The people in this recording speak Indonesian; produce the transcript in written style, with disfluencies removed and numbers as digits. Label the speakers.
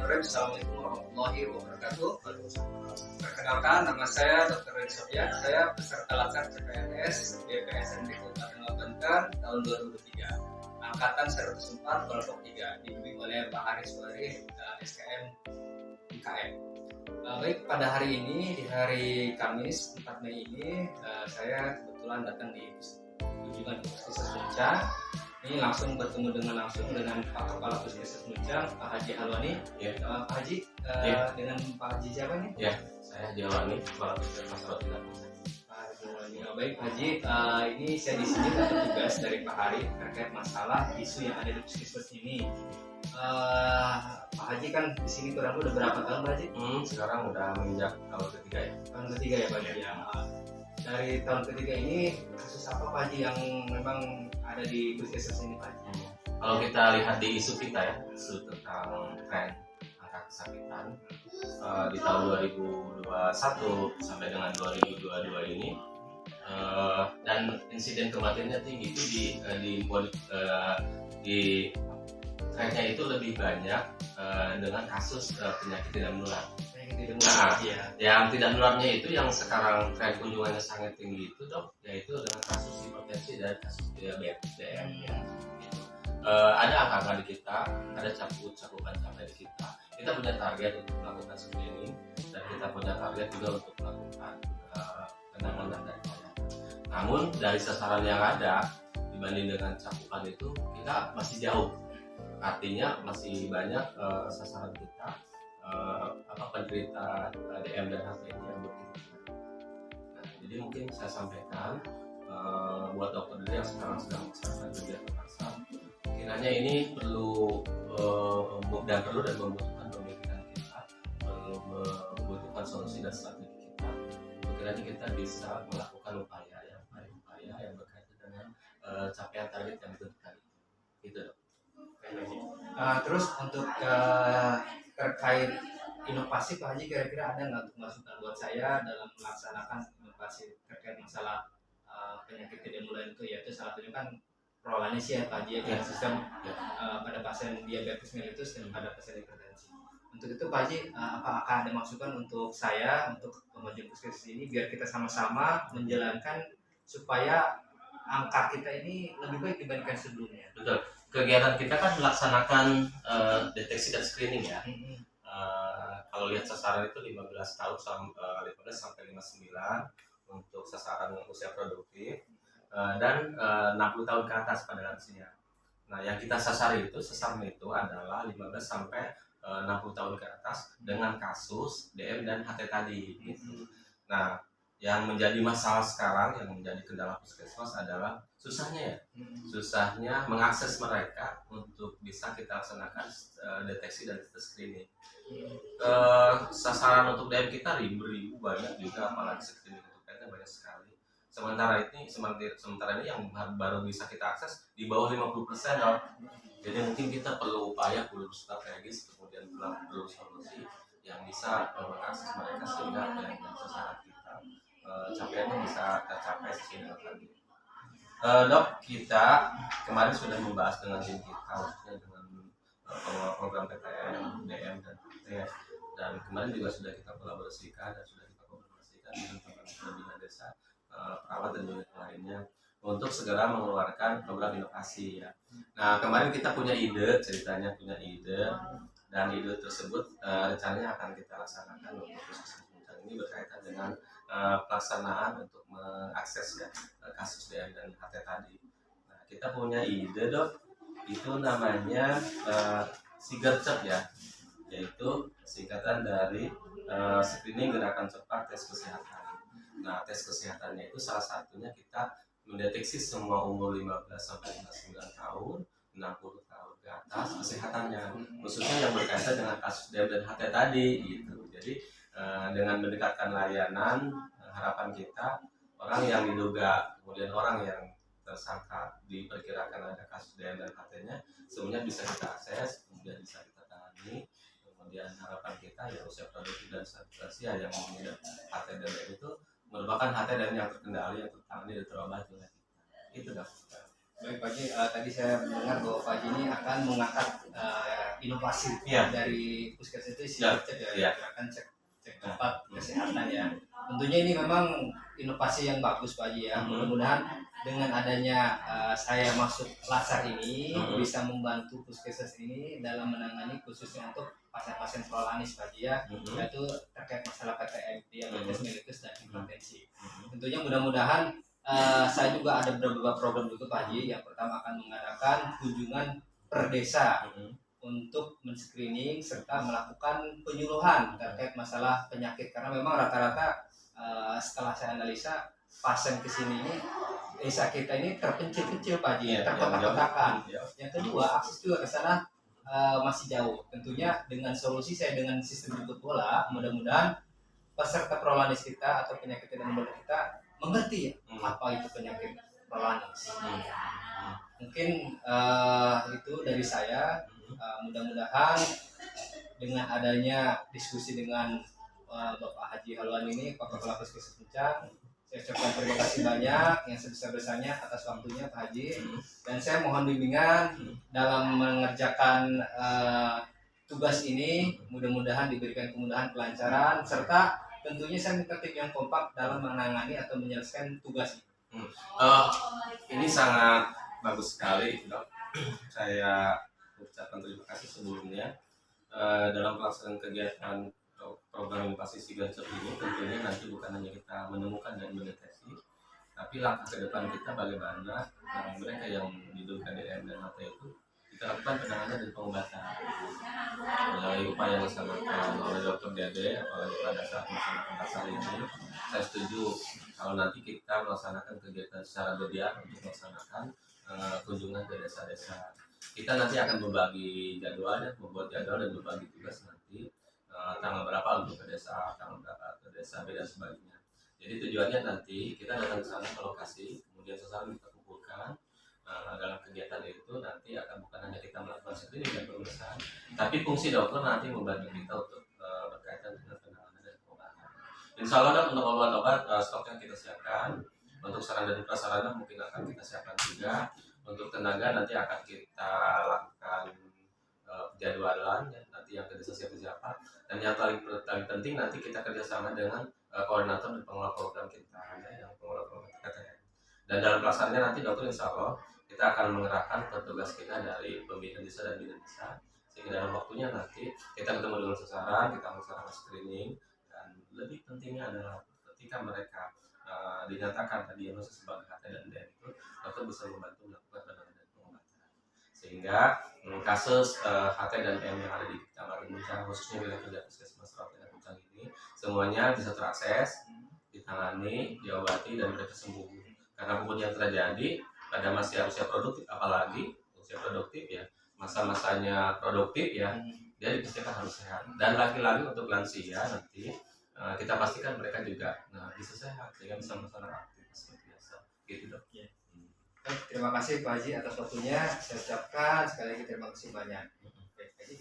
Speaker 1: Bismillahirrahmanirrahim. Assalamualaikum warahmatullahi wabarakatuh. Perkenalkan, nama saya Dr. Ren Sofyan. Saya peserta latsar CPNS BPSN Kabupaten Banten tahun 2003. Angkatan 104 kelompok 3 dibimbing oleh Pak Haris Wari, SKM IKM. Baik, pada hari ini, di hari Kamis 4 Mei ini, saya kebetulan datang di kunjungan Puskesmas Muncang. Ini langsung bertemu dengan Pak Kepala Puskesmas Muncang, Pak Haji Halwani. Ya. Pak Haji, dengan Pak Haji siapa nih?
Speaker 2: Ya, saya Haji Halwani, Kepala Puskesmas Muncang.
Speaker 1: Pak Haji Halwani. Baik, Pak Haji, ini saya di sini dapat tugas dari Pak Hari terkait masalah isu yang ada di Puskesmas ini. Pak Haji kan di sini kurang lebih udah berapa tahun, Pak Haji?
Speaker 2: Sekarang udah menginjak tahun ketiga ya.
Speaker 1: Tahun ketiga ya, Pak Haji. Ya. Dari tahun ketiga ini kasus apa, Pak Haji, yang memang ada di Puskesmas ini, Pak Haji?
Speaker 2: Kalau kita lihat di isu kita ya, isu tentang tren angka kesakitan di tahun 2021 sampai dengan 2022 ini, dan insiden kematiannya tinggi itu di trennya itu lebih banyak dengan kasus penyakit tidak menular. Nah, yang tidak menularnya itu yang sekarang tren kunjungannya sangat tinggi itu, Dok, yaitu dengan kasus hipertensi dan kasus diabetes DM. Gitu. Ada angka-angka di kita, ada cakupan capaian di kita. Kita punya target untuk melakukan screening dan kita punya target juga untuk melakukan penanganan dan penyakit. Namun dari sasaran yang ada dibanding dengan cakupan itu kita masih jauh. Artinya masih banyak sasaran kita penderita DM dan HPD yang begitu. Nah, jadi mungkin saya sampaikan buat dokter yang sekarang sedang melaksanakan kegiatan pasar, kiranya ini perlu dan membutuhkan pemikiran kita, perlu membutuhkan solusi dan strategi kita. Kiranya kita bisa melakukan upaya yang berkaitan dengan capaian target yang ditentukan. Itu, Dok.
Speaker 1: Terus untuk terkait inovasi, Pak Haji, kira-kira ada nggak untuk masukan buat saya dalam melaksanakan inovasi terkait masalah penyakit tidak menular itu, yaitu salah satunya kan perolahannya sih ya, Pak Haji, sistem pada pasien diabetes mellitus dan pada pasien hipertensi. Untuk itu, Pak Haji, apakah ada masukan untuk saya, untuk pemajuan puskesmas ini, biar kita sama-sama menjalankan supaya angka kita ini lebih baik dibandingkan sebelumnya?
Speaker 2: Betul. Kegiatan kita kan melaksanakan deteksi dan screening ya. Kalau lihat sasaran itu 15 sampai 59 untuk sasaran usia produktif, dan 60 tahun ke atas pada lansia. Nah, yang kita sasaran itu adalah 15 sampai 60 tahun ke atas dengan kasus DM dan HT tadi gitu. Nah, yang menjadi masalah sekarang, yang menjadi kendala puskesmas adalah susahnya mengakses mereka untuk bisa kita laksanakan deteksi dan screening. Sasaran untuk DM kita ribu banyak juga, apalagi screening untuk DM banyak sekali. Sementara ini yang baru bisa kita akses di bawah 50%, Dok. Jadi mungkin kita perlu upaya, perlu strategis, kemudian perlu solusi yang bisa mengakses mereka sehingga yang sasaran kita capaiannya bisa tercapai sesuai dengan target. Dok, kita kemarin sudah membahas dengan tim kita, khususnya dengan program PTM, DM dan PT, dan kemarin juga sudah kita kolaborasikan dengan teman-teman desa, perawat dan unit lainnya untuk segera mengeluarkan program inovasi ya. Nah, kemarin kita punya ide dan ide tersebut rencananya akan kita laksanakan untuk puskesmas Muncang ini berkaitan dengan pelaksanaan untuk mengakses ya kasus DM dan HT tadi. Nah, kita punya ide, Dok, itu namanya SIGERCEP ya, yaitu singkatan dari screening gerakan cepat tes kesehatan. Nah, tes kesehatannya itu salah satunya kita mendeteksi semua umur 15 sampai 59 tahun, 60 tahun ke atas kesehatannya, khususnya yang berkaitan dengan kasus DM dan HT tadi gitu. Jadi dengan mendekatkan layanan, harapan kita orang yang diduga, kemudian orang yang tersangka diperkirakan ada kasus DM dan HT-nya semuanya bisa kita akses, kemudian bisa kita tangani. Kemudian harapan kita ya usia produktif dan saturasi yang mengidap HT dan DM itu merupakan HT dan yang terkendali, yang tertangani dan terobati oleh kita. Itu, Dok.
Speaker 1: Baik Pak Haji, tadi saya mendengar bahwa Pak Haji ini akan mengangkat inovasi
Speaker 2: Iya.
Speaker 1: dari puskesmas itu
Speaker 2: Iya.
Speaker 1: cek
Speaker 2: Iya.
Speaker 1: akan cek tempat kesehatan ya. Tentunya ini memang inovasi yang bagus Pak Haji ya. Mudah-mudahan dengan adanya saya masuk Lasar ini bisa membantu puskesmas ini dalam menangani khususnya untuk pasien-pasien prolanis Pak Haji ya, yaitu terkait masalah PTM, diabetes mellitus dan hipertensi. Tentunya mudah-mudahan saya juga ada beberapa program juga Pak Haji. Yang pertama akan mengadakan kunjungan per desa untuk men-screening serta melakukan penyuluhan terkait masalah penyakit, karena memang rata-rata setelah saya analisa pasien kesini ini desa kita ini terpencil-pencil Pak Haji, terkotak-kotakan. Yang kedua, akses juga ke sana masih jauh. Tentunya dengan solusi saya dengan sistem jemput bola, mudah-mudahan peserta prolanis kita atau penyakit yang membuat kita mengerti apa itu penyakit prolanis. Mungkin itu dari saya. Mudah-mudahan dengan adanya diskusi dengan Bapak Haji Halwan ini, Pak Kepala Puskesmas Puncak, saya ucapkan terima kasih banyak yang sebesar-besarnya atas waktunya Pak Haji, dan saya mohon bimbingan dalam mengerjakan tugas ini. Mudah-mudahan diberikan kemudahan, kelancaran, serta tentunya saya minta tim yang kompak dalam menangani atau menyelesaikan tugas ini.
Speaker 2: Ini sangat bagus sekali, Dok. Saya ucapkan terima kasih sebelumnya dalam pelaksanaan kegiatan program inovasi signature ini. Tentunya nanti bukan hanya kita menemukan dan mendeteksi, tapi langkah ke depan kita bagaimana mereka yang diduga DM dan mata itu kita lakukan penanganan dan pengobatan melalui upaya yang dilaksanakan oleh Dr. Dede. Apalagi pada saat melaksanakan pasal ini, saya setuju kalau nanti kita melaksanakan kegiatan secara berdiam untuk melaksanakan kunjungan ke desa-desa. Kita nanti akan membagi jadwalnya, membuat jadwal dan berbagi tugas nanti tanggal berapa untuk ke desa, tanggal berapa ke desa B dan sebagainya. Jadi tujuannya nanti kita datang ke sana ke lokasi, kemudian sasaran kita kumpulkan. Dalam kegiatan itu nanti akan bukan hanya kita melakukan screening dan pemeriksaan, tapi fungsi dokter nanti membantu kita untuk berkaitan dengan penanganan dan pengobatan. Insya Allah Dok, untuk obat-obat stoknya kita siapkan. Untuk sarana dan prasarana mungkin akan kita siapkan juga. Untuk tenaga nanti akan kita lakukan penjadwalan ya, nanti yang ke desa siapa. Dan yang paling penting nanti kita kerjasama dengan koordinator dan pengelola program kita ya, yang pengelola program KTM. Dan dalam pelaksanaannya nanti dokter insya Allah kita akan mengerahkan petugas kita dari pembina desa dan bina desa, sehingga dalam waktunya nanti kita ketemu dengan sasaran, kita melaksanakan screening, dan lebih pentingnya adalah ketika mereka dinyatakan tadi diagnosis sebagai HT dan DM itu, dokter bisa membantu melakukan penanganan dan pengobatan, sehingga kasus HT dan DM yang ada di Kecamatan Puncak, khususnya wilayah kerja Puskesmas Rawatina Puncak ini, semuanya bisa terakses, ditangani, diobati, dan mereka sembuh. Karena apapun yang terjadi pada masa usia produktif, apalagi usia produktif ya, masa-masanya produktif ya, dia dipastikan harus sehat. Dan lagi-lagi untuk lansia nanti kita pastikan mereka juga bisa sehat sehingga bisa melaksanakan aktivitas seperti biasa. Gitu Dok.
Speaker 1: Ya. Terima kasih Pak Haji atas waktunya. Saya ucapkan sekali lagi terima kasih banyak. Baik, Haji.